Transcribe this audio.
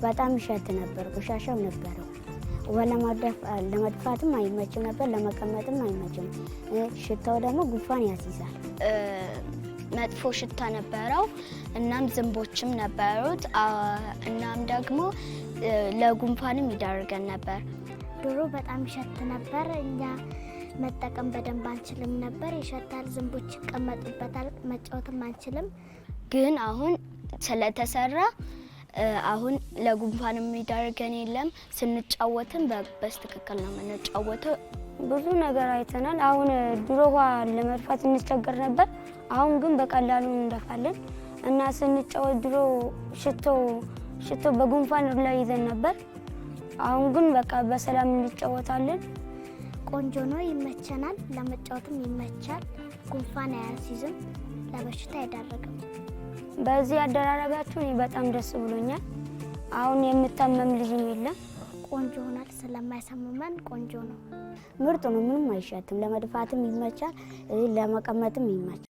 በጣም ይሸት ነበር፣ ቆሻሻም ነበረው። ለመድፋትም አይመችም ነበር፣ ለመቀመጥም አይመችም። ሽታው ደግሞ ጉንፋን ያስይዛል። መጥፎ ሽታ ነበረው። እናም ዝንቦችም ነበሩት። እናም ደግሞ ለጉንፋንም ይዳርገን ነበር። ድሮ በጣም ይሸት ነበር። እኛ መጠቀም በደንብ አንችልም ነበር። ይሸታል፣ ዝንቦች ይቀመጡበታል፣ መጫወትም አንችልም። ግን አሁን ስለተሰራ አሁን ለጉንፋንም ይዳርገን የለም። ስንጫወትም በስትክክል ነው የምንጫወተው። ብዙ ነገር አይተናል። አሁን ድሮ ውሃ ለመድፋት እንቸገር ነበር። አሁን ግን በቀላሉ እንደፋለን እና ስንጫወት ድሮ ሽቶ በጉንፋን ላይ ይዘን ነበር። አሁን ግን በቃ በሰላም እንጫወታለን። ቆንጆ ነው፣ ይመቸናል። ለመጫወትም ይመቻል። ጉንፋን አያስይዝም፣ ለበሽታ አይዳርግም። በዚህ አደራረጋችሁ እኔ በጣም ደስ ብሎኛል። አሁን የምታመም ልጅም የለም። ቆንጆ ሆናል። ስለማይሰማን ቆንጆ ነው። ምርጥ ነው። ምንም አይሸትም። ለመድፋትም ይመቻል፣ ለመቀመጥም ይመቻል።